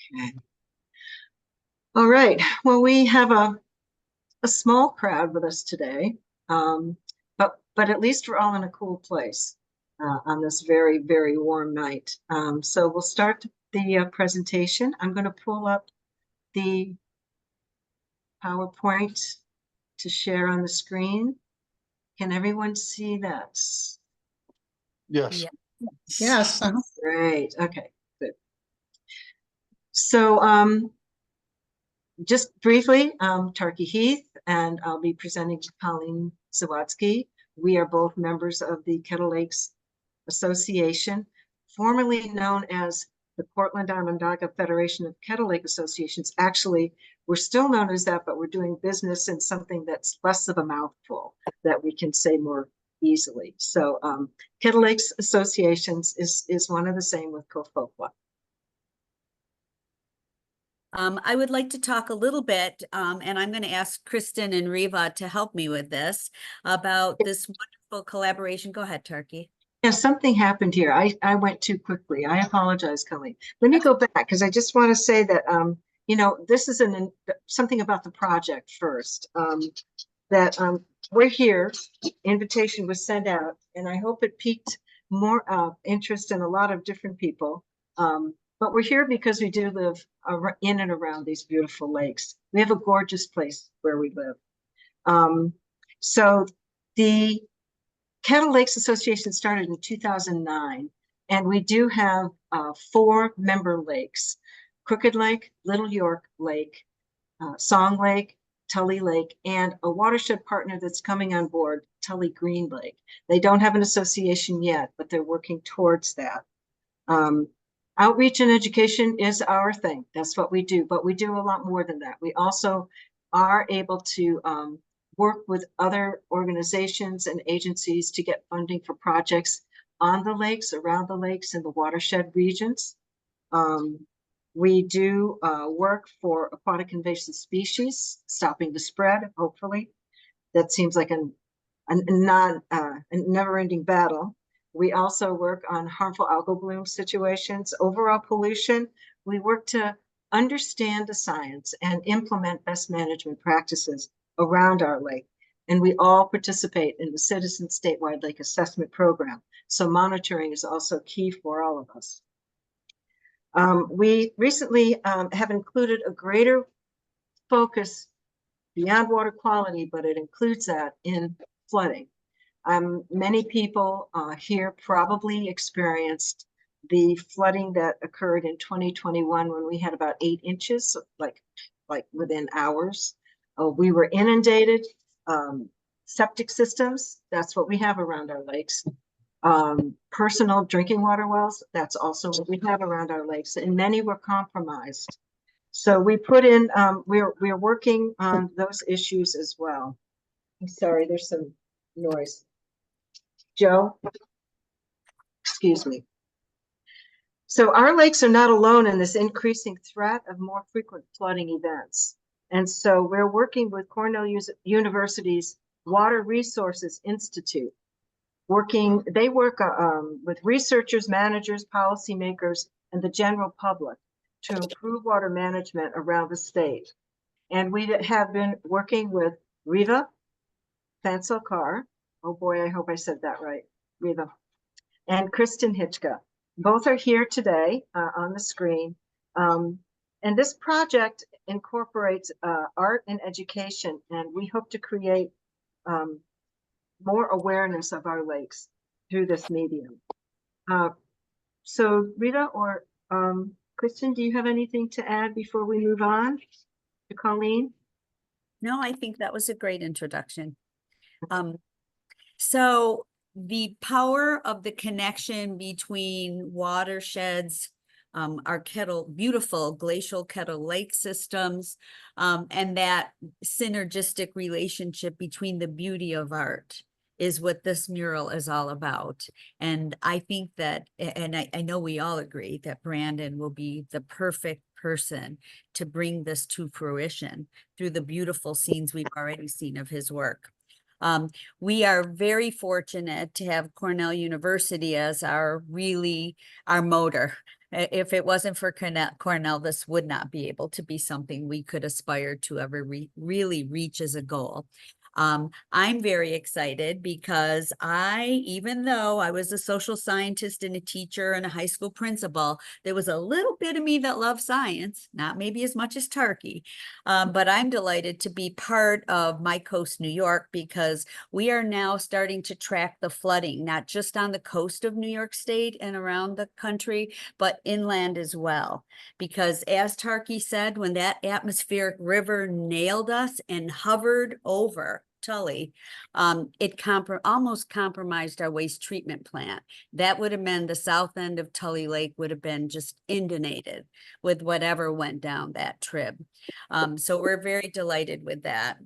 Okay. All right. Well, we have a small crowd with us today, but at least we're all in a cool place on this very, very warm night. So we'll start the presentation. I'm going to pull up the PowerPoint to share on the screen. Can everyone see that? Yes. Yes. Great. Okay, good. So just briefly, Tarky Heath, and I'll be presenting to Colleen Zawatsky. We are both members of the Kettle Lakes Association, formerly known as the Portland Onondaga Federation of Kettle Lake Associations. Actually, we're still known as that, but we're doing business in something that's less of a mouthful that we can say more easily. So Kettle Lakes Associations is one of the same with Kofokwa. I would like to talk a little bit, and I'm going to ask Kristen and Riva to help me with this, about this wonderful collaboration. Go ahead, Turkey. Yeah, something happened here. I went too quickly. I apologize, Colleen. Let me go back because I just want to say that, you know, this is something about the project first, that we're here, invitation was sent out, and I hope it piqued more interest in a lot of different people. But we're here because we do live in and around these beautiful lakes. We have a gorgeous place where we live. So the Kettle Lakes Association started in 2009, and we do have 4 member lakes: Crooked Lake, Little York Lake, Song Lake, Tully Lake, and a watershed partner that's coming on board, Tully Green Lake. They don't have an association yet, but they're working towards that. Outreach and education is our thing. That's what we do, but we do a lot more than that. We also are able to work with other organizations and agencies to get funding for projects on the lakes, around the lakes, in the watershed regions. We do work for aquatic invasive species, stopping the spread, hopefully. That seems like a never-ending battle. We also work on harmful algal bloom situations, overall pollution. We work to understand the science and implement best management practices around our lake. And we all participate in the Citizen Statewide Lake Assessment Program. So monitoring is also key for all of us. We recently have included a greater focus beyond water quality, but it includes that in flooding. Many people here probably experienced the flooding that occurred in 2021 when we had about 8 inches, like within hours. We were inundated. Septic systems, that's what we have around our lakes. Personal drinking water wells, that's also what we have around our lakes, and many were compromised. So we put in, we're working on those issues as well. I'm sorry, there's some noise. Joe, excuse me. So our lakes are not alone in this increasing threat of more frequent flooding events. And so we're working with Cornell University's Water Resources Institute. They work with researchers, managers, policymakers, and the general public to improve water management around the state. And we have been working with Riva Fancelkar. Oh boy, I hope I said that right, Riva. And Kristen Hitchka. Both are here today on the screen. And this project incorporates art and education, and we hope to create more awareness of our lakes through this medium. So Rita or Kristen, do you have anything to add before we move on to Colleen? No, I think that was a great introduction. So the power of the connection between watersheds, our beautiful glacial Kettle Lake systems, and that synergistic relationship between the beauty of art is what this mural is all about. And I think that, and I know we all agree that Brandon will be the perfect person to bring this to fruition through the beautiful scenes we've already seen of his work. We are very fortunate to have Cornell University as our motor. If it wasn't for Cornell, this would not be able to be something we could aspire to ever really reach as a goal. I'm very excited because even though I was a social scientist and a teacher and a high school principal, there was a little bit of me that loved science, not maybe as much as Turkey. But I'm delighted to be part of My Coast New York because we are now starting to track the flooding, not just on the coast of New York State and around the country, but inland as well. Because as Tarky said, when that atmospheric river nailed us and hovered over Tully, it almost compromised our waste treatment plant. That would have meant the south end of Tully Lake would have been just inundated with whatever went down that trip. So we're very delighted with that.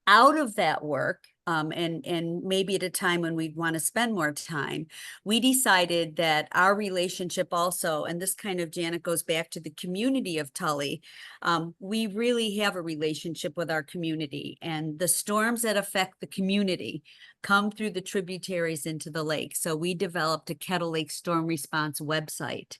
Out of that work, and maybe at a time when we'd want to spend more time, we decided that our relationship also, and this kind of, Janet, goes back to the community of Tully. We really have a relationship with our community, and the storms that affect the community come through the tributaries into the lake. So we developed a Kettle Lake Storm Response website.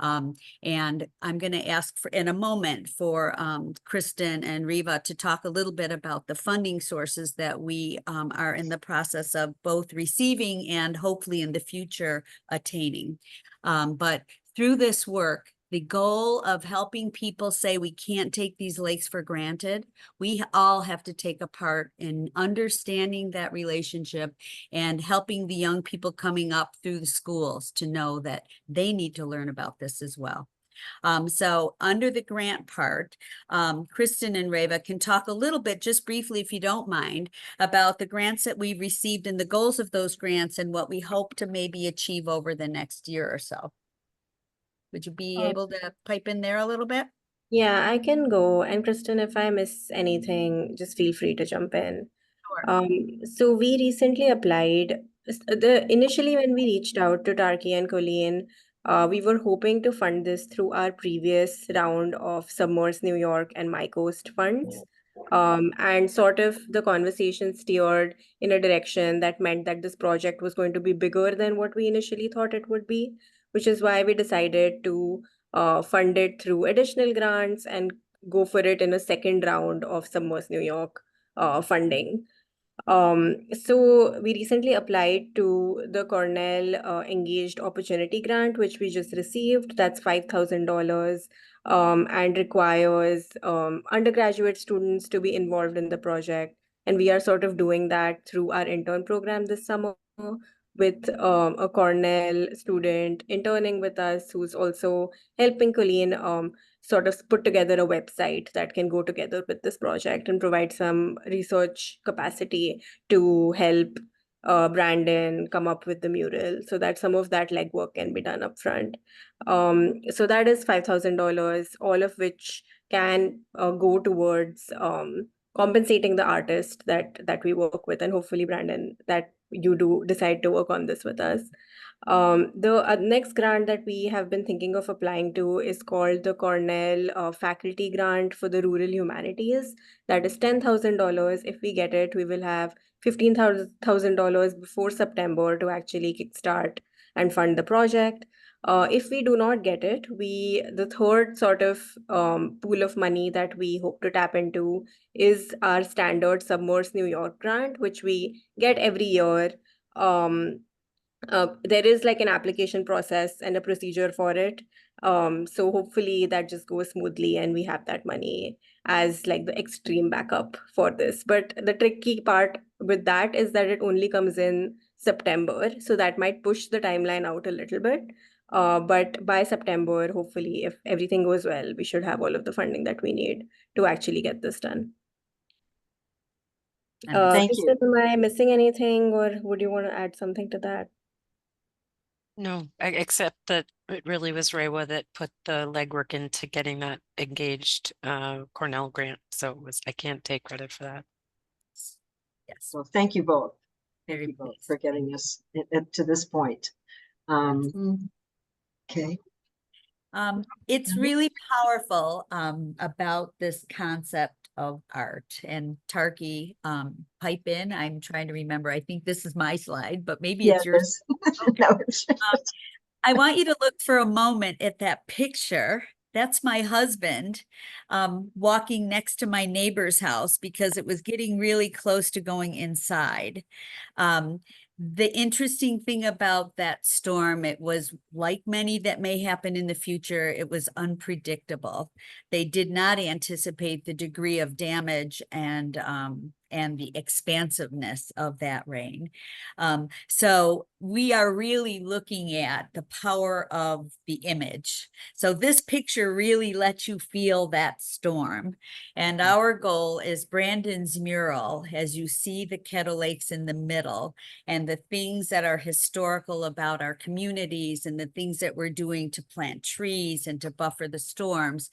And I'm going to ask in a moment for Kristen and Riva to talk a little bit about the funding sources that we are in the process of both receiving and hopefully in the future attaining. But through this work, the goal of helping people say we can't take these lakes for granted, we all have to take a part in understanding that relationship and helping the young people coming up through the schools to know that they need to learn about this as well. So under the grant part, Kristen and Reva can talk a little bit, just briefly, if you don't mind, about the grants that we've received and the goals of those grants and what we hope to maybe achieve over the next year or so. Would you be able to pipe in there a little bit? Yeah, I can go. And Kristen, if I miss anything, just feel free to jump in. Sure. So we recently applied. Initially when we reached out to Tarki and Colleen, we were hoping to fund this through our previous round of Submerse New York and My Coast funds. And sort of the conversation steered in a direction that meant that this project was going to be bigger than what we initially thought it would be, which is why we decided to fund it through additional grants and go for it in a second round of Submerse New York funding. So we recently applied to the Cornell Engaged Opportunity Grant, which we just received. That's $5,000 and requires undergraduate students to be involved in the project. And we are sort of doing that through our intern program this summer with a Cornell student interning with us who's also helping Colleen sort of put together a website that can go together with this project and provide some research capacity to help Brandon come up with the mural so that some of that legwork can be done up front. So that is $5,000, all of which can go towards compensating the artist that we work with, and hopefully, Brandon, that you do decide to work on this with us. The next grant that we have been thinking of applying to is called the Cornell Faculty Grant for the Rural Humanities. That is $10,000. If we get it, we will have $15,000 before September to actually kickstart and fund the project. If we do not get it, the third sort of pool of money that we hope to tap into is our standard Submerse New York grant, which we get every year. There is like an application process and a procedure for it. So hopefully that just goes smoothly and we have that money as like the extreme backup for this. But the tricky part with that is that it only comes in September. So that might push the timeline out a little bit. But by September, hopefully, if everything goes well, we should have all of the funding that we need to actually get this done. Thank you. Kristen, am I missing anything, or would you want to add something to that? No, except that it really was Rewa that put the legwork into getting that engaged Cornell grant. So I can't take credit for that. Yes. So thank you both. Very Thank you both pleased. for getting us to this point. Okay. It's really powerful about this concept of art. And Tarky, pipe in. I'm trying to remember. I think this is my slide, but maybe it's yours. No, it's I want you to look for a moment at that picture. That's my husband walking next to my neighbor's house because it was getting really close to going inside. The interesting thing about that storm, it was like many that may happen in the future, it was unpredictable. They did not anticipate the degree of damage and the expansiveness of that rain. So we are really looking at the power of the image. So this picture really lets you feel that storm. And our goal is Brandon's mural, as you see the Kettle Lakes in the middle, and the things that are historical about our communities and the things that we're doing to plant trees and to buffer the storms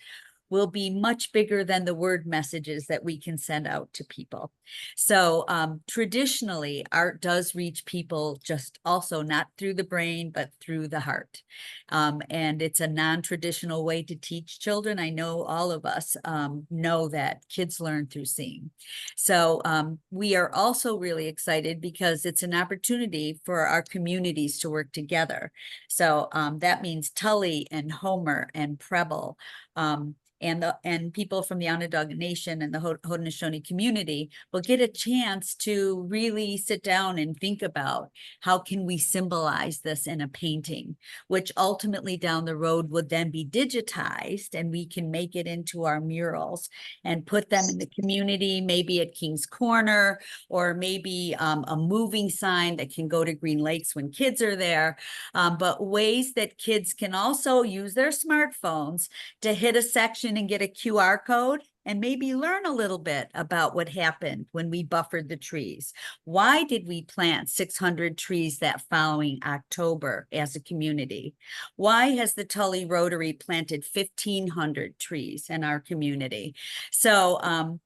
will be much bigger than the word messages that we can send out to people. So traditionally, art does reach people just also not through the brain, but through the heart. And it's a non-traditional way to teach children. I know all of us know that kids learn through seeing. So we are also really excited because it's an opportunity for our communities to work together. So that means Tully and Homer and Preble, and people from the Onondaga Nation and the Haudenosaunee community will get a chance to really sit down and think about how can we symbolize this in a painting, which ultimately down the road would then be digitized and we can make it into our murals and put them in the community, maybe at King's Corner, or maybe a moving sign that can go to Green Lakes when kids are there, but ways that kids can also use their smartphones to hit a section and get a QR code and maybe learn a little bit about what happened when we buffered the trees. Why did we plant 600 trees that following October as a community? Why has the Tully Rotary planted 1,500 trees in our community? So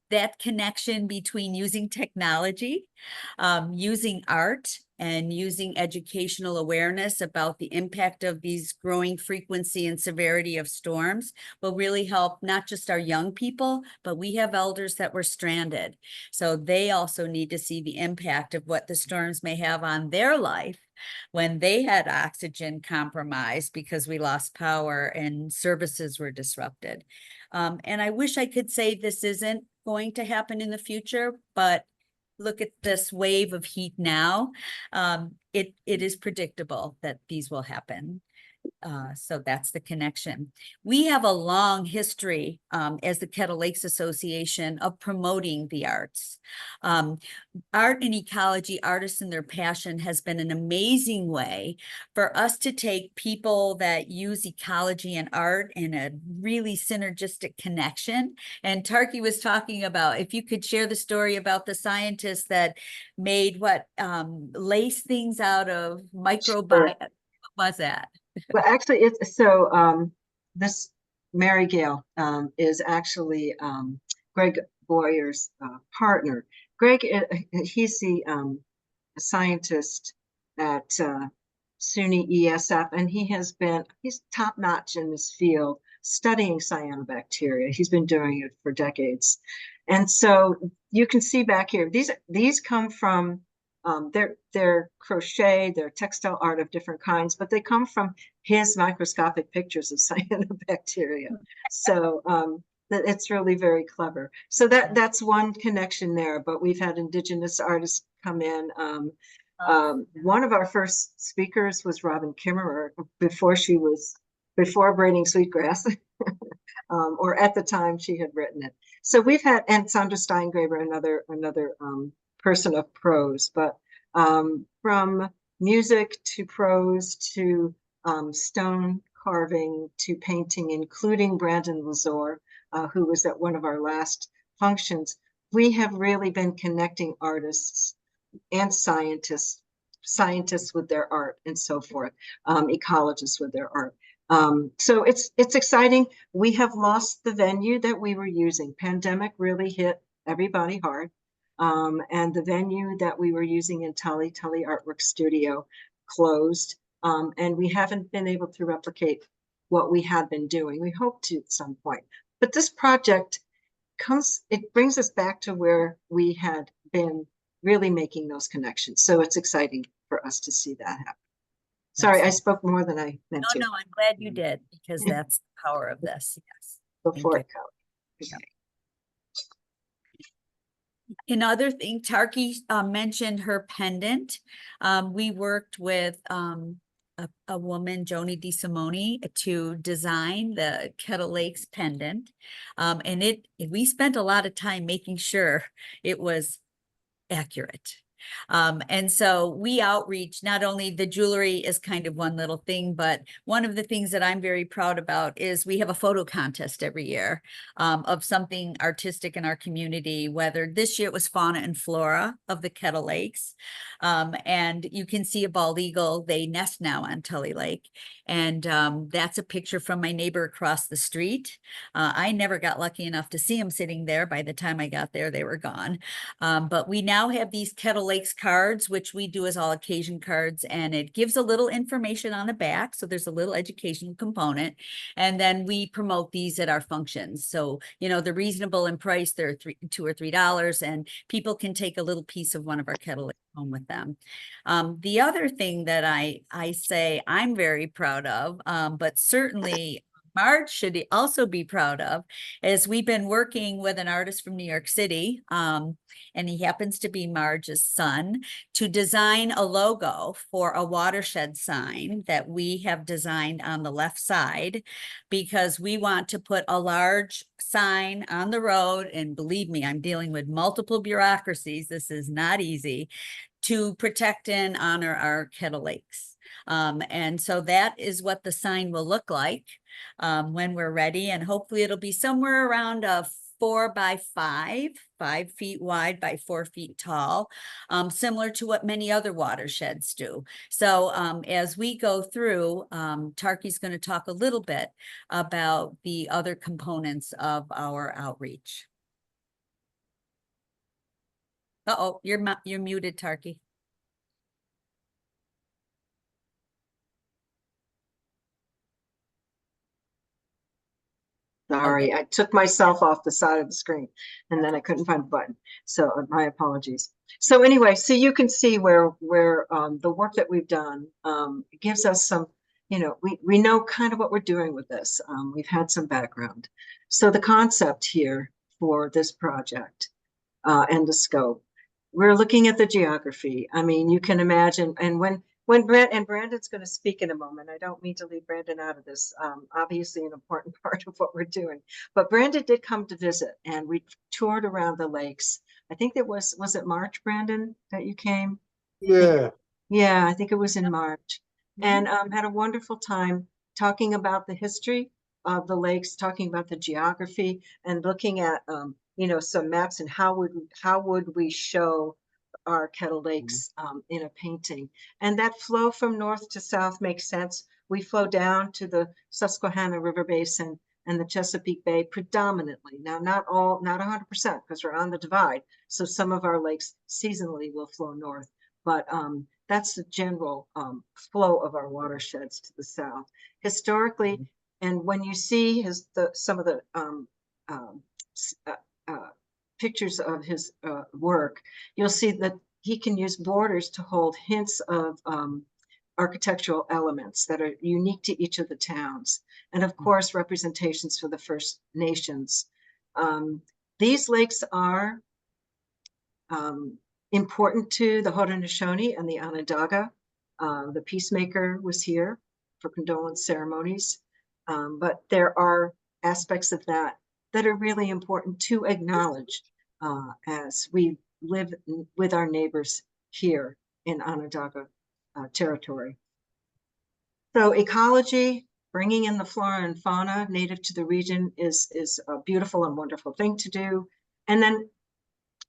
that connection between using technology, using art, and using educational awareness about the impact of these growing frequency and severity of storms will really help not just our young people, but we have elders that were stranded. So they also need to see the impact of what the storms may have on their life when they had oxygen compromised because we lost power and services were disrupted. And I wish I could say this isn't going to happen in the future, but look at this wave of heat now. It is predictable that these will happen. So that's the connection. We have a long history as the Kettle Lakes Association of promoting the arts. Art and ecology, artists and their passion has been an amazing way for us to take people that use ecology and art in a really synergistic connection. And Tarky was talking about, if you could share the story about the scientists that made lace things out of microbiome. What was that? Well, actually, it's so this Mary Gale is actually Greg Boyer's partner. Greg, he's the scientist at SUNY ESF, and he's top notch in this field studying cyanobacteria. He's been doing it for decades. And so you can see back here, these come from they're crochet, they're textile art of different kinds, but they come from his microscopic pictures of cyanobacteria. So it's really very clever. So that's one connection there, but we've had indigenous artists come in. One of our first speakers was Robin Kimmerer before Braiding Sweetgrass, or at the time she had written it. So we've had, and Sandra Steingraber, another person of prose, but from music to prose to stone carving to painting, including Brandon Lazor, who was at one of our last functions, we have really been connecting artists and scientists with their art and so forth, ecologists with their art. So it's exciting. We have lost the venue that we were using. Pandemic really hit everybody hard. And the venue that we were using in Tully Artwork Studio closed. And we haven't been able to replicate what we had been doing. We hope to at some point. But this project brings us back to where we had been really making those connections. So it's exciting for us to see that happen. Sorry, I spoke more than I meant No, to no, I'm glad you did, because that's the power of this. Yes. before you. it goes. Okay. Another thing, Tarky mentioned her pendant. We worked with a woman, Joni DeSimone, to design the Kettle Lakes pendant. And we spent a lot of time making sure it was accurate. And so we outreach, not only the jewelry is kind of one little thing, but one of the things that I'm very proud about is we have a photo contest every year of something artistic in our community, whether this year it was fauna and flora of the Kettle Lakes. And you can see a bald eagle, they nest now on Tully Lake. And that's a picture from my neighbor across the street. I never got lucky enough to see them sitting there. By the time I got there, they were gone. But we now have these Kettle Lakes cards, which we do as all occasion cards, and it gives a little information on the back. So there's a little educational component. And then we promote these at our functions. So, you know, they're reasonable in price. They're $2 or $3, and people can take a little piece of one of our Kettle Lakes home with them. The other thing that I say I'm very proud of, but certainly Marge should also be proud of, is we've been working with an artist from New York City, and he happens to be Marge's son, to design a logo for a Watershed sign that we have designed on the left side, because we want to put a large sign on the road. And believe me, I'm dealing with multiple bureaucracies. This is not easy, to protect and honor our Kettle Lakes. And so that is what the sign will look like when we're ready. And hopefully it'll be somewhere around a 4 by 5 feet wide by 4 feet tall, similar to what many other watersheds do. So as we go through, Tarky's going to talk a little bit about the other components of our outreach. Uh-oh, you're muted, Tarky. Sorry, I took myself off the side of the screen and then I couldn't find the button. So my apologies. So anyway, so you can see where the work that we've done gives us some, you know, we know kind of what we're doing with this. We've had some background. So the concept here for this project and the scope, we're looking at the geography. I mean, you can imagine, and when Brandon's going to speak in a moment. I don't mean to leave Brandon out of this. Obviously an important part of what we're doing. But Brandon did come to visit, and we toured around the lakes. I think it was it March, Brandon, that you came? Yeah. Yeah, I think it was in March. And had a wonderful time talking about the history of the lakes, talking about the geography, and looking at you know, some maps and how would we show our Kettle Lakes in a painting. And that flow from north to south makes sense. We flow down to the Susquehanna River Basin and the Chesapeake Bay predominantly. Now, not 100%, because we're on the divide. So some of our lakes seasonally will flow north, but that's the general flow of our watersheds to the south. Historically, and when you see some of the pictures of his work, you'll see that he can use borders to hold hints of architectural elements that are unique to each of the towns. And of course, representations for the First Nations. These lakes are important to the Haudenosaunee and the Onondaga. The peacemaker was here for condolence ceremonies. But there are aspects of that are really important to acknowledge as we live with our neighbors here in Onondaga territory. So ecology, bringing in the flora and fauna native to the region is a beautiful and wonderful thing to do. And then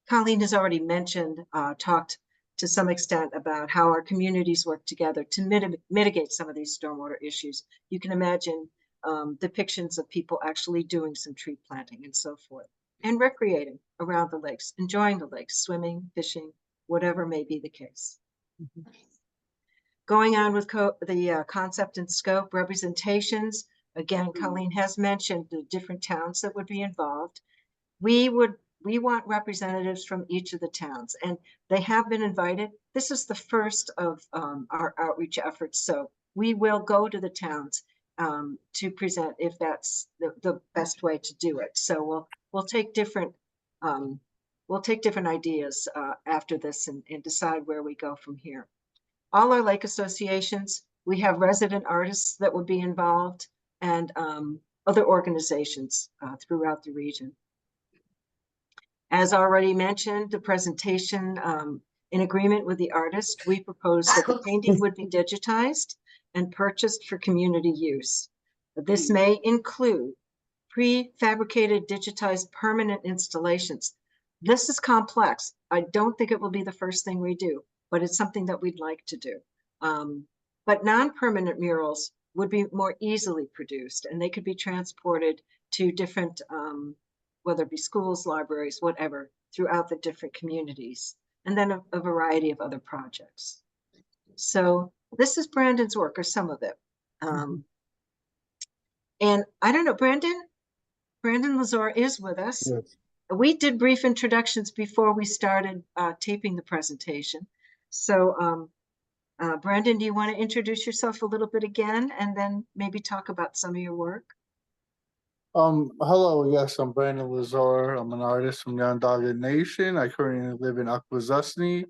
Colleen has already mentioned, talked to some extent about how our communities work together to mitigate some of these stormwater issues. You can imagine depictions of people actually doing some tree planting and so forth, and recreating around the lakes, enjoying the lakes, swimming, fishing, whatever may be the case. Going on with the concept and scope, representations. Again, Colleen has mentioned the different towns that would be involved. We want representatives from each of the towns, and they have been invited. This is the first of our outreach efforts, so we will go to the towns to present if that's the best way to do it. So we'll take different ideas after this and decide where we go from here. All our lake associations, we have resident artists that would be involved and other organizations throughout the region. As already mentioned, the presentation, in agreement with the artist, we propose that the painting would be digitized and purchased for community use. This may include prefabricated digitized permanent installations. This is complex. I don't think it will be the first thing we do, but it's something that we'd like to do. But non-permanent murals would be more easily produced, and they could be transported to different, whether it be schools, libraries, whatever, throughout the different communities, and then a variety of other projects. So this is Brandon's work, or some of it. And I don't know, Brandon Lazar is with us. Yes. We did brief introductions before we started taping the presentation. So Brandon, do you want to introduce yourself a little bit again, and then maybe talk about some of your work? Hello, yes, I'm Brandon Lazar. I'm an artist from the Onondaga Nation. I currently live in Akwesasne,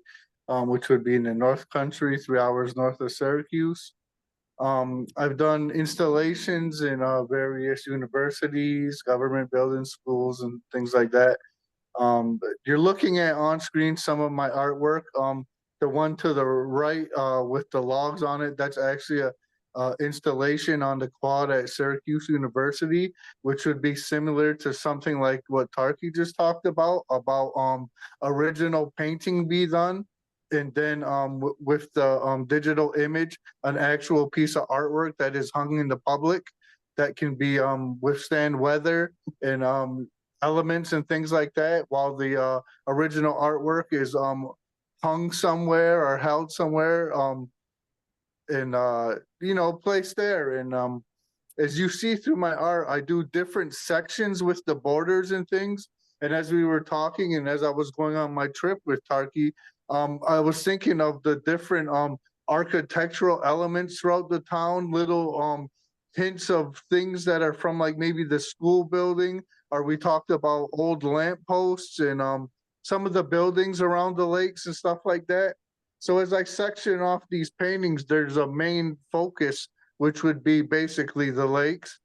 which would be in the North Country, 3 hours north of Syracuse. I've done installations in various universities, government buildings, schools, and things like that. You're looking at on screen some of my artwork. The one to the right with the logs on it, that's actually a installation on the quad at Syracuse University, which would be similar to something like what Tarky just talked about original painting be done. And then with the digital image, an actual piece of artwork that is hung in the public that can be withstand weather and elements and things like that, while the original artwork is hung somewhere or held somewhere and placed there. And as you see through my art, I do different sections with the borders and things. And as we were talking and as I was going on my trip with Tarky, I was thinking of the different architectural elements throughout the town, little hints of things that are from like maybe the school building, or we talked about old lampposts and some of the buildings around the lakes and stuff like that. So as I section off these paintings, there's a main focus, which would be basically the lakes.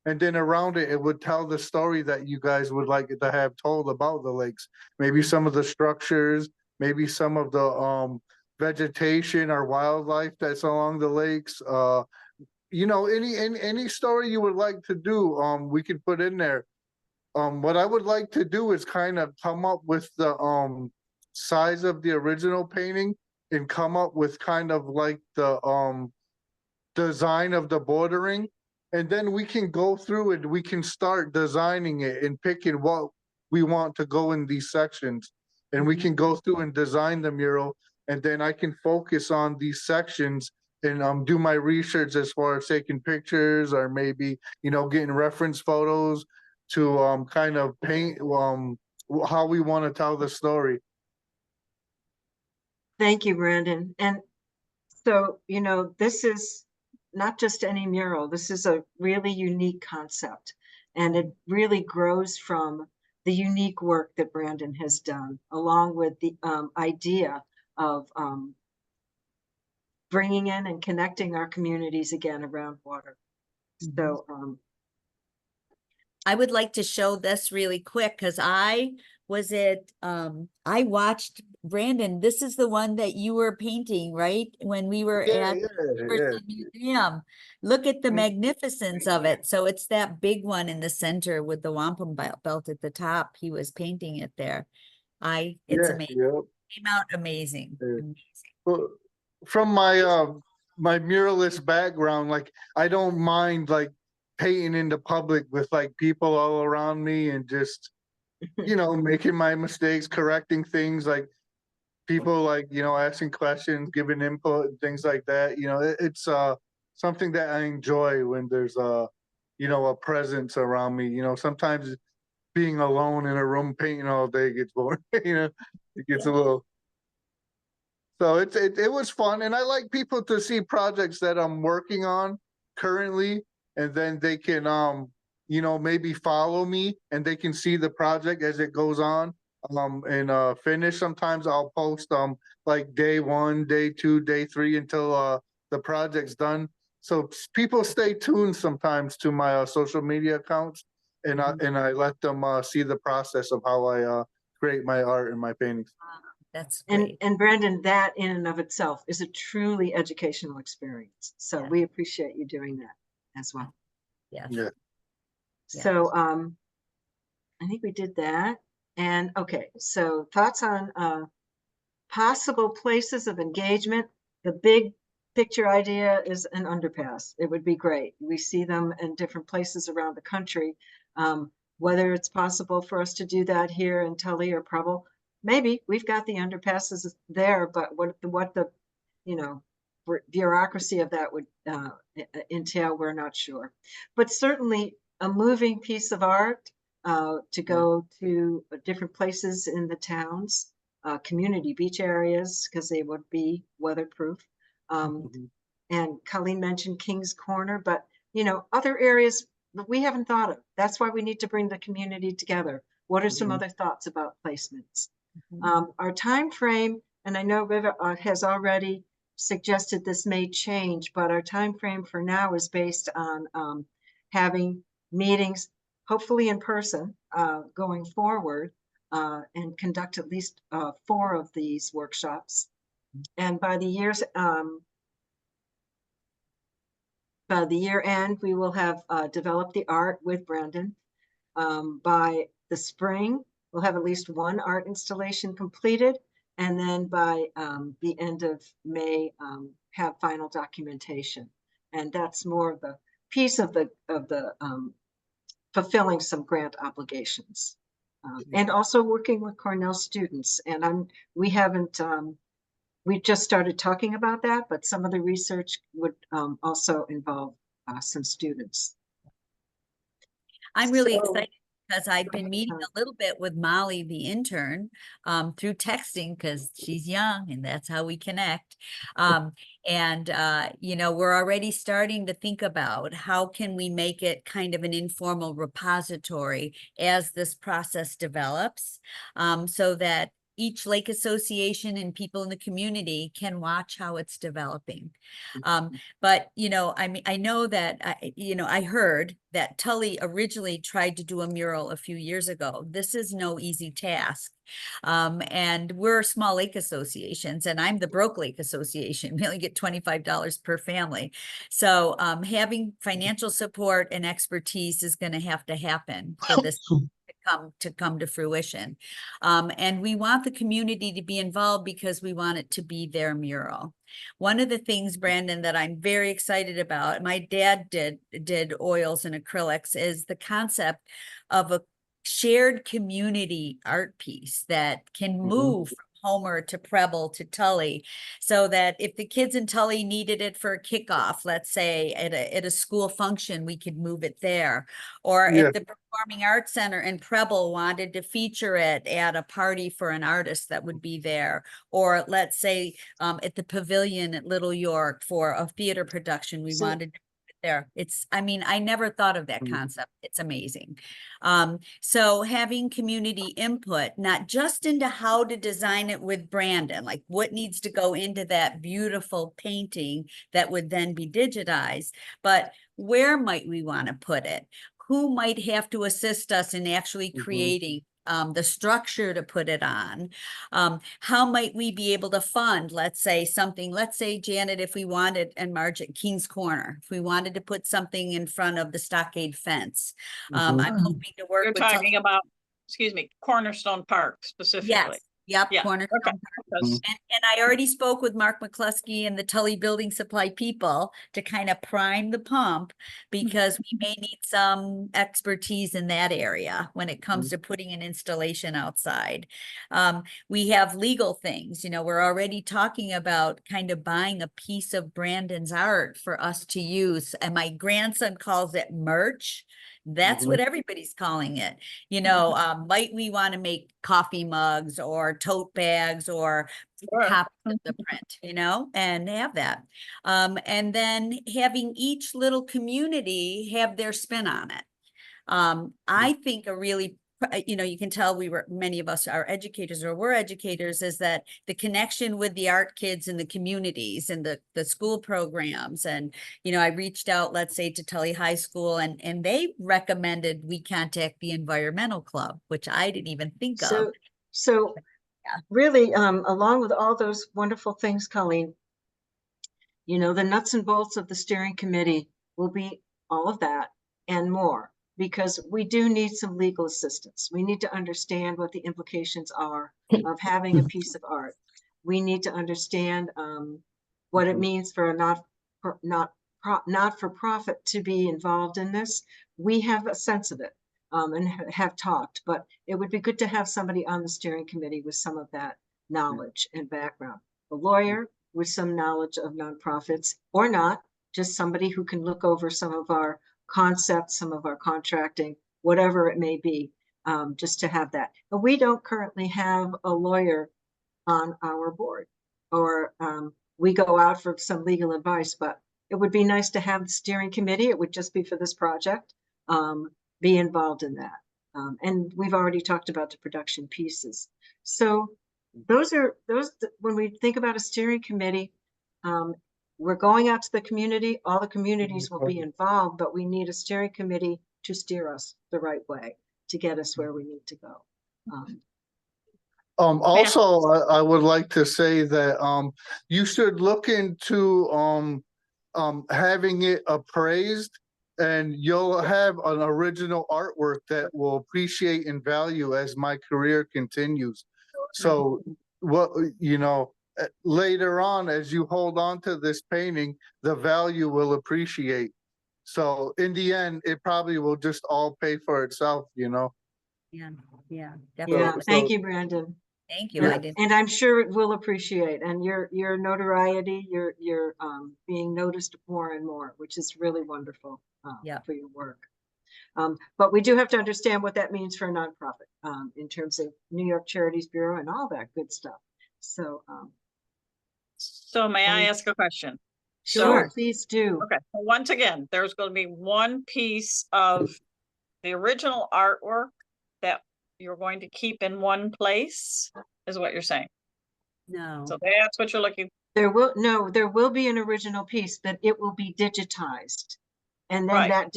And then around it, it would tell the story that you guys would like to have told about the lakes. Maybe some of the structures, maybe some of the vegetation or wildlife that's along the lakes. Any story you would like to do, we could put in there. What I would like to do is kind of come up with the size of the original painting and come up with kind of like the design of the bordering. And then we can go through it. We can start designing it and picking what we want to go in these sections. And we can go through and design the mural. And then I can focus on these sections and do my research as far as taking pictures or maybe, getting reference photos to kind of paint how we want to tell the story. Thank you, Brandon. And so, this is not just any mural. This is a really unique concept, and it really grows from the unique work that Brandon has done, along with the idea of bringing in and connecting our communities again around water. So I would like to show this really quick because I watched Brandon. This is the one that you were painting, right? When we were at the museum. Look at the magnificence of it. So it's that big one in the center with the wampum belt at the top. He was painting it there. It's amazing. Yep. Came out amazing. Well, from my my muralist background, like I don't mind like painting in the public with like people all around me and just making my mistakes, correcting things, like people like asking questions, giving input and things like that. It's something that I enjoy when there's a presence around me. Sometimes being alone in a room painting all day gets boring. It gets a little. So it was fun, and I like people to see projects that I'm working on currently, and then they can maybe follow me, and they can see the project as it goes on and finish. Sometimes I'll post like day 1, day 2, day 3 until the project's done. So people stay tuned sometimes to my social media accounts, and I let them see the process of how I create my art and my paintings. That's And great. and Brandon, that in and of itself is a truly educational experience. So Yeah. we appreciate you doing that as well. Yes. Yeah. Yeah. So I think we did that. And okay, so thoughts on possible places of engagement. The big picture idea is an underpass. It would be great. We see them in different places around the country. Whether it's possible for us to do that here in Tully or Preble, maybe we've got the underpasses there, but what the bureaucracy of that would entail, we're not sure. But certainly a moving piece of art to go to different places in the towns, community beach areas, because they would be weatherproof. And Colleen mentioned King's Corner, but other areas that we haven't thought of. That's why we need to bring the community together. What are some other thoughts about placements? Our time frame, and I know Riva has already suggested this may change, but our time frame for now is based on having meetings, hopefully in person, going forward, and conduct at least 4 of these workshops. And by the year end, we will have developed the art with Brandon. By the spring, we'll have at least 1 art installation completed, and then by the end of May, have final documentation. And that's more of the piece of the fulfilling some grant obligations, and also working with Cornell students. And we just started talking about that, but some of the research would also involve some students. I'm really So- excited because I've been meeting a little bit with Molly, the intern, through texting because she's young and that's how we connect. We're already starting to think about how can we make it kind of an informal repository as this process develops, so that each lake association and people in the community can watch how it's developing. But I know that I heard that Tully originally tried to do a mural a few years ago. This is no easy task. And we're small lake associations, and I'm the Broke Lake Association. We only get $25 per family. So having financial support and expertise is going to have to happen for this to come to fruition. And we want the community to be involved because we want it to be their mural. One of the things, Brandon, that I'm very excited about, my dad did oils and acrylics, is the concept of a shared community art piece that can move from Homer to Preble to Tully, so that if the kids in Tully needed it for a kickoff, let's say at a school function, we could move it there. Or if the Performing Arts Center in Preble wanted to feature it at a party for an artist, that would be there. Or let's say at the Pavilion at Little York for a theater production, we wanted to there. I never thought of that concept. It's amazing. So having community input, not just into how to design it with Brandon, like what needs to go into that beautiful painting that would then be digitized, but where might we want to put it? Who might have to assist us in actually creating the structure to put it on? How might we be able to fund, let's say, Janet, if we wanted, and Margaret, King's Corner, if we wanted to put something in front of the stockade fence. I'm hoping to work You're with talking about, Cornerstone Park specifically. Yep, Yeah, Cornerstone okay. Park. And I already spoke with Mark McCluskey and the Tully Building Supply people to kind of prime the pump, because we may need some expertise in that area when it comes to putting an installation outside. We have legal things, we're already talking about kind of buying a piece of Brandon's art for us to use. And my grandson calls it merch. That's what everybody's calling it. You know, might we want to make coffee mugs or tote bags or Sure. copies of the print, you know, and have that. And then having each little community have their spin on it. I think a really, you know, you can tell many of us are educators or we're educators, is that the connection with the art kids in the communities and the school programs. And, you know, I reached out, let's say, to Tully High School, and they recommended we contact the environmental club, which I didn't even think of. So Yeah. really, along with all those wonderful things, Colleen, you know, the nuts and bolts of the steering committee will be all of that and more, because we do need some legal assistance. We need to understand what the implications are of having a piece of art. We need to understand what it means for a not-for-profit to be involved in this. We have a sense of it and have talked, but it would be good to have somebody on the steering committee with some of that knowledge and background. A lawyer with some knowledge of nonprofits, or not, just somebody who can look over some of our concepts, some of our contracting, whatever it may be, just to have that. But we don't currently have a lawyer on our board, or we go out for some legal advice, but it would be nice to have the steering committee. It would just be for this project, be involved in that. And we've already talked about the production pieces. So when we think about a steering committee, we're going out to the community, all the communities will be involved, but we need a steering committee to steer us the right way, to get us where we need to go. Also, I would like to say that you should look into having it appraised, and you'll have an original artwork that will appreciate in value as my career continues. So what, you know, later on, as you hold on to this painting, the value will appreciate. So in the end, it probably will just all pay for itself, you know? Yeah, Yeah, definitely. thank you, Brandon. Thank you. I And, didn't. and I'm sure it will appreciate, and your notoriety, you're being noticed more and more, which is really wonderful for your work. But we do have to understand what that means for a nonprofit in terms of New York Charities Bureau and all that good stuff. So So may I ask a question? sure, please do. Okay, so once again, there's going to be one piece of the original artwork that you're going to keep in one place, is what you're saying. No. So that's what you're looking. There will be an original piece, but it will be digitized. And then Right. that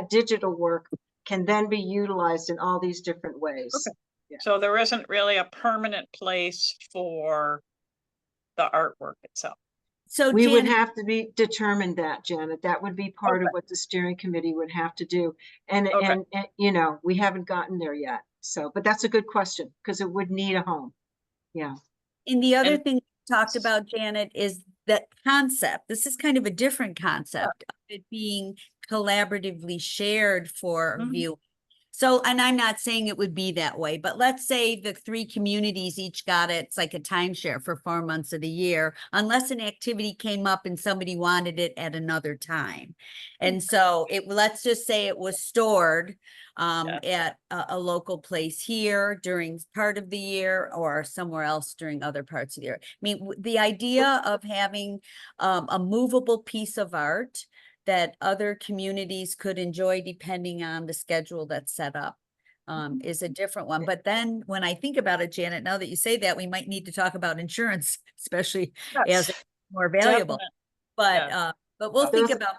digital work can then be utilized in all these different ways. Okay. Yeah. So there isn't really a permanent place for the artwork itself. So We would Janet, have to be determined that, Janet. That would be part of what the steering committee would have to do. And, Okay. and you know, we haven't gotten there yet. So, but that's a good question, because it would need a home. Yeah. and the other And- thing we talked about, Janet, is that concept. This is kind of a different concept of it being collaboratively shared for Mhm. view. So, and I'm not saying it would be that way, but let's say the 3 communities each got it. It's like a timeshare for 4 months of the year, unless an activity came up and somebody wanted it at another time. And so let's just say it was stored at a local place here during part of the year or somewhere else during other parts of the year. I mean, the idea of having a movable piece of art that other communities could enjoy depending on the schedule that's set up is a different one. But then when I think about it, Janet, now that you say that, we might need to talk about insurance, especially as it's more valuable. Definitely. But we'll think Those- about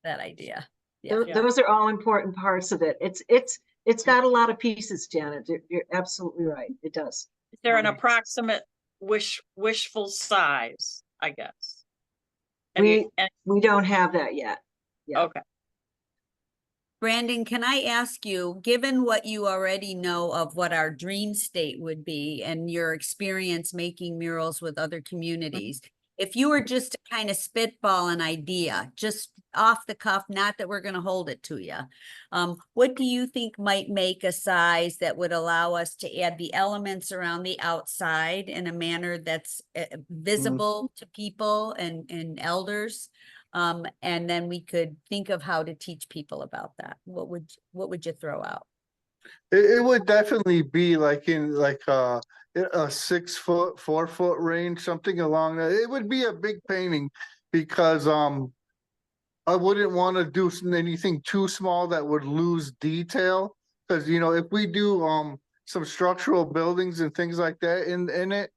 that idea. Yeah. Those are all important parts of it. It's got a lot of pieces, Janet. You're absolutely right. It does. Is there an approximate wishful size, I guess? We don't have that yet. Yeah. Okay. Brandon, can I ask you, given what you already know of what our dream state would be and your experience making murals with other communities, if you were just to kind of spitball an idea, just off the cuff, not that we're going to hold it to you, what do you think might make a size that would allow us to add the elements around the outside in a manner that's visible to people and elders? And then we could think of how to teach people about that. What would you throw out? It would definitely be like in like a 6 foot, 4 foot range, something along that. It would be a big painting because I wouldn't want to do anything too small that would lose detail. Because if we do some structural buildings and things like that in it,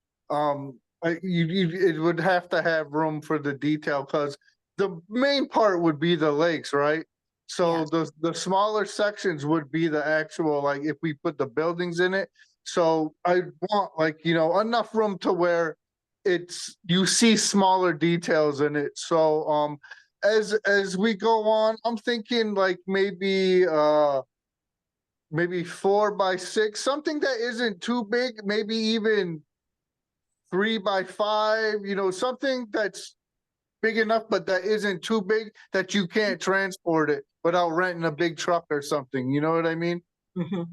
it would have to have room for the detail because the main part would be the lakes, right? So the smaller sections would be the actual, like if we put the buildings in it. So I want like, enough room to where you see smaller details in it. So as we go on, I'm thinking like maybe 4x6, something that isn't too big, maybe even 3x5, something that's big enough, but that isn't too big that you can't transport it without renting a big truck or something. You know what I mean? Mhm.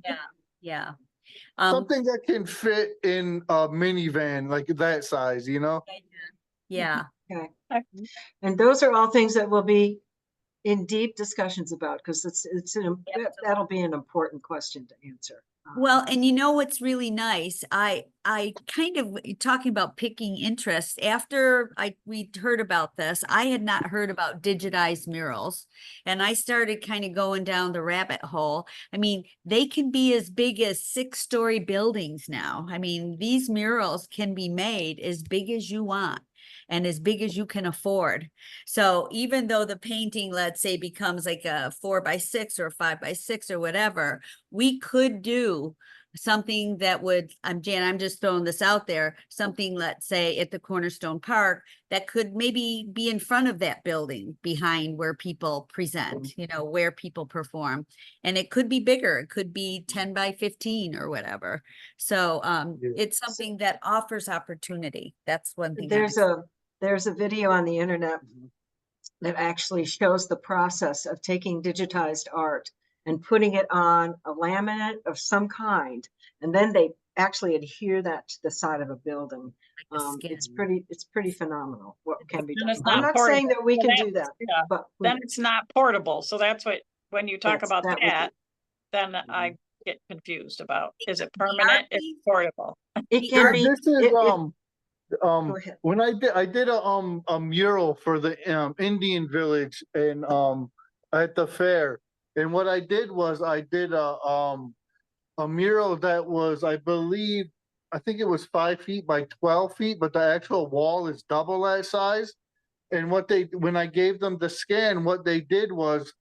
Yeah. Something that can fit in a minivan, like that size, Yeah. Okay. Okay. And those are all things that will be in deep discussions about, because that'll be an important question to answer. Well, and you know what's really nice? I kind of talking about picking interests. After we heard about this, I had not heard about digitized murals, and I started kind of going down the rabbit hole. I mean, they can be as big as 6-story buildings now. I mean, these murals can be made as big as you want and as big as you can afford. So even though the painting, let's say, becomes like a 4x6 or a 5x6 or whatever, we could do something that would, Jan, I'm just throwing this out there, something, let's say, at the Cornerstone Park that could maybe be in front of that building behind where people present, where people perform. And it could be bigger. It could be 10x15 or whatever. So it's something that offers opportunity. That's one thing. There's a video on the internet that actually shows the process of taking digitized art and putting it on a laminate of some kind, and then they actually adhere that to the side of a building. It's pretty phenomenal what can be Then done. it's I'm not not saying portable. that we So can do that, Yeah. but Then it's not portable. So that's what, when you talk about that would be- that, then I get confused about, is it permanent? It's portable. it can be. This is Go ahead. when I did a mural for the Indian village and at the fair, and what I did was I did a mural that was, I think it was 5 feet by 12 feet, but the actual wall is double that size. And when I gave them the scan, what they did was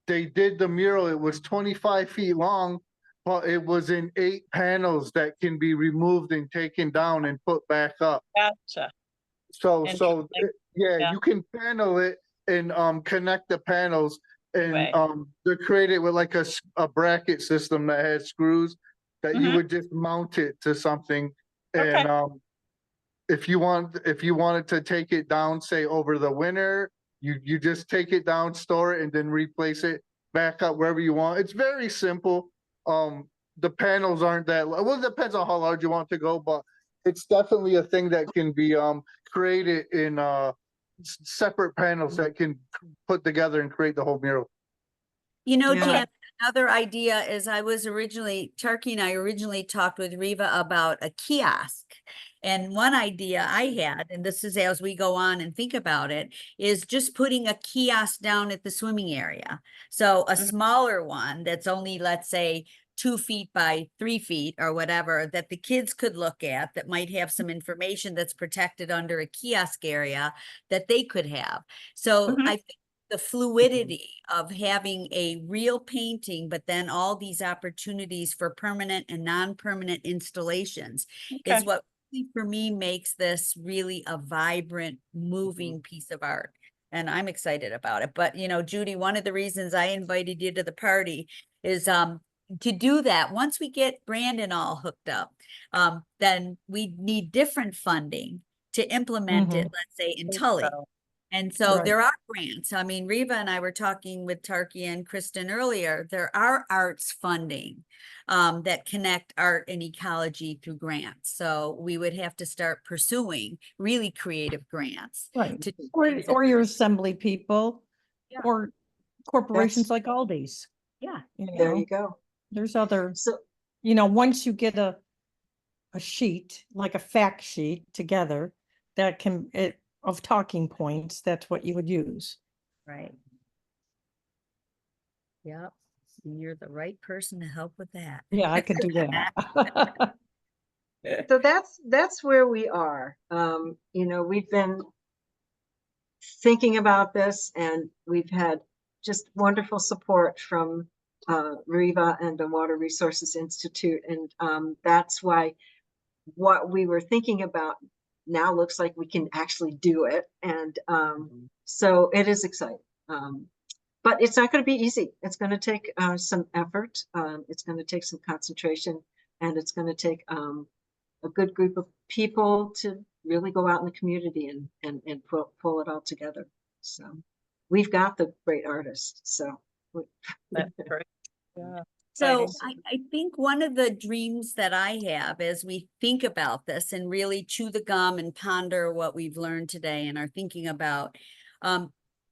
they did the mural. It was 25 feet long, but it was in 8 panels that can be removed and taken down and put back up. Gotcha. So Interesting. Yeah. you can panel it and connect the panels and Right. to create it with like a bracket system that has screws that you would just mount it to something. Okay. And if you wanted to take it down, say over the winter, you just take it down, store it, and then replace it back up wherever you want. It's very simple. The panels aren't that, well, it depends on how large you want to go, but it's definitely a thing that can be created in separate panels that can put together and create the whole mural. Jan, another idea is Tarky and I originally talked with Riva about a kiosk. And one idea I had, and this is as we go on and think about it, is just putting a kiosk down at the swimming area. So a smaller one that's only, let's say, 2 feet by 3 feet or whatever, that the kids could look at, that might have some information that's protected under a kiosk area that they could have. So I think the fluidity of having a real painting, but then all these opportunities for permanent and non-permanent installations is what really, for me, makes this really a vibrant, moving piece of art. And I'm excited about it. But, Judy, one of the reasons I invited you to the party is to do that. Once we get Brandon all hooked up, then we need different funding to implement it, let's say in Tully. And so Right. there are grants. I mean, Reva and I were talking with Tarky and Kristen earlier. There are arts funding that connect art and ecology through grants. So we would have to start pursuing really creative grants. Right. to do Or, things that- or your assembly people, Yeah. or corporations like Aldi's. Yeah. There know, you go. There's other, So, once you get a sheet, like a fact sheet together, that can, of talking points, that's what you would use. Right. Yep. And you're the right person to help with that. Yeah, I could do that. so that's where we are. We've been thinking about this, and we've had just wonderful support from Riva and the Water Resources Institute, and that's why what we were thinking about now looks like we can actually do it, and so it is exciting. But it's not going to be easy. It's going to take some effort. It's going to take some concentration, and it's going to take a good group of people to really go out in the community and pull it all together. So we've got the great artists. So That's great. Yeah. So Exciting. I think one of the dreams that I have as we think about this and really chew the gum and ponder what we've learned today and are thinking about,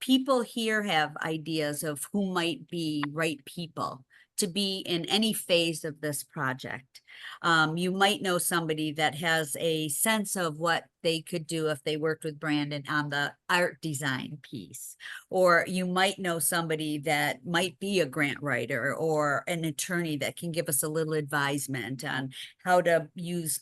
people here have ideas of who might be right people to be in any phase of this project. You might know somebody that has a sense of what they could do if they worked with Brandon on the art design piece. Or you might know somebody that might be a grant writer or an attorney that can give us a little advisement on how to use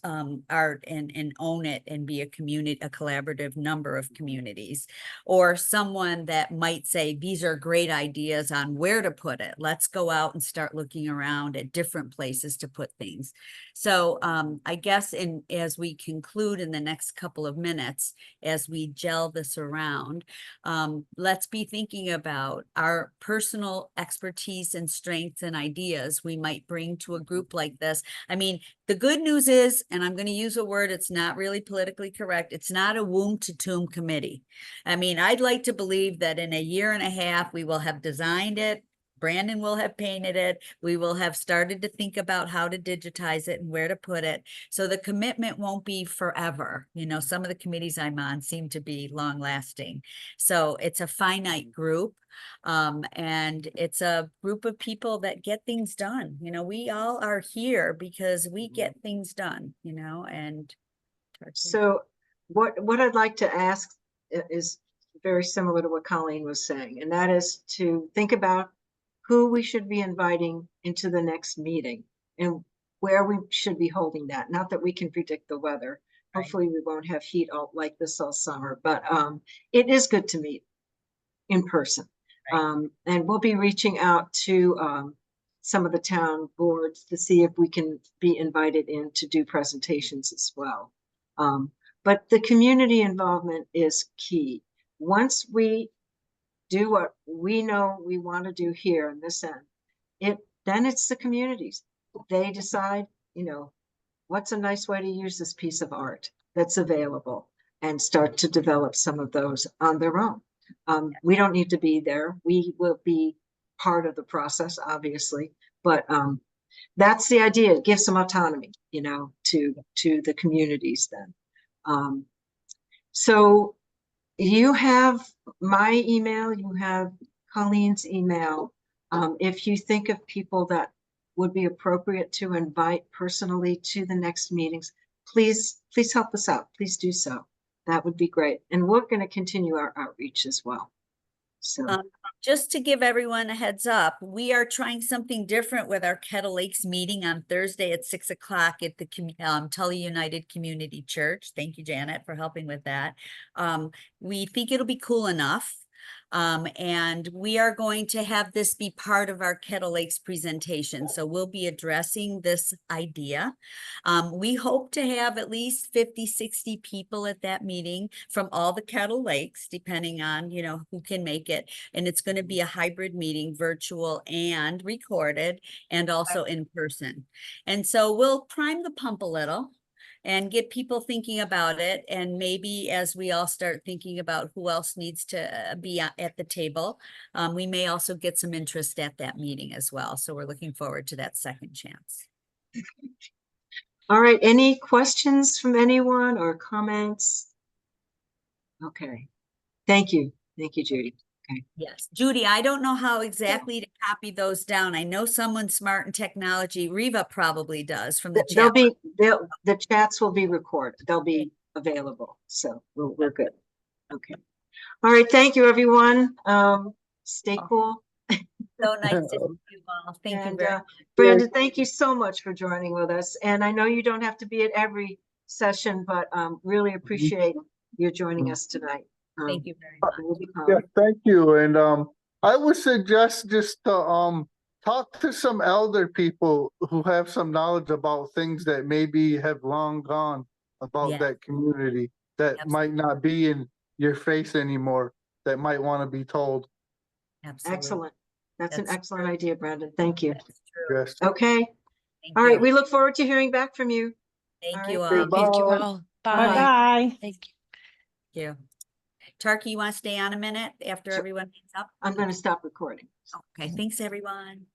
art and own it and be a collaborative number of communities. Or someone that might say, these are great ideas on where to put it. Let's go out and start looking around at different places to put things. So I guess as we conclude in the next couple of minutes, as we gel this around, let's be thinking about our personal expertise and strengths and ideas we might bring to a group like this. I mean, the good news is, and I'm going to use a word, it's not really politically correct, it's not a womb to tomb committee. I mean, I'd like to believe that in a year and a half, we will have designed it, Brandon will have painted it. We will have started to think about how to digitize it and where to put it. So the commitment won't be forever. Some of the committees I'm on seem to be long lasting. So it's a finite group. And it's a group of people that get things done. We all are here because we get things done, and. So what I'd like to ask is very similar to what Colleen was saying, and that is to think about who we should be inviting into the next meeting and where we should be holding that. Not that we can predict the weather. Right. Hopefully we won't have heat like this all summer, but it is good to meet in person. Right. And we'll be reaching out to some of the town boards to see if we can be invited in to do presentations as well. But the community involvement is key. Once we do what we know we want to do here in this end, then it's the communities. They decide, what's a nice way to use this piece of art that's available, and start to develop some of those on their own. We don't need to be there. We will be part of the process, obviously, but that's the idea. It gives some autonomy, to the communities then. So you have my email, you have Colleen's email. If you think of people that would be appropriate to invite personally to the next meetings, please help us out. Please do so. That would be great. And we're going to continue our outreach as well. So just to give everyone a heads up, we are trying something different with our Kettle Lakes meeting on Thursday at 6 o'clock at the Tully United Community Church. Thank you, Janet, for helping with that. We think it'll be cool enough. And we are going to have this be part of our Kettle Lakes presentation. So we'll be addressing this idea. We hope to have at least 50, 60 people at that meeting from all the Kettle Lakes, depending on, who can make it. And it's going to be a hybrid meeting, virtual and recorded, and also in person. And so we'll prime the pump a little and get people thinking about it. And maybe as we all start thinking about who else needs to be at the table, we may also get some interest at that meeting as well. So we're looking forward to that second chance. All right, any questions from anyone or comments? Okay, thank you. Thank you, Judy. Yes, Judy, I don't know how exactly to copy those down. I know someone smart in technology, Reva probably does from the They'll chat. the chats will be recorded. They'll be available. So we're good. Okay. All right. Thank you, everyone. Stay cool. So nice to see you all. Thank you And very much. Brandon, thank you so much for joining with us. And I know you don't have to be at every session, but really appreciate you joining us tonight. Thank you very much. Yeah, thank you. And I would suggest just to talk to some elder people who have some knowledge about things that maybe have long gone about Yeah. that community that might not be in your face anymore, that might want to be told. Absolutely. Excellent. That's an That's excellent true. idea, Brandon. Thank you. That's true. Yes. Okay. Thank All right. you. We look forward to hearing back from you. Thank all you right, all. Bye. Thank you all. Bye. Bye-bye. Thank you. Thank you. Tarky, you want to stay on a minute after Sure. everyone hangs up? I'm going to stop recording. Okay, thanks everyone.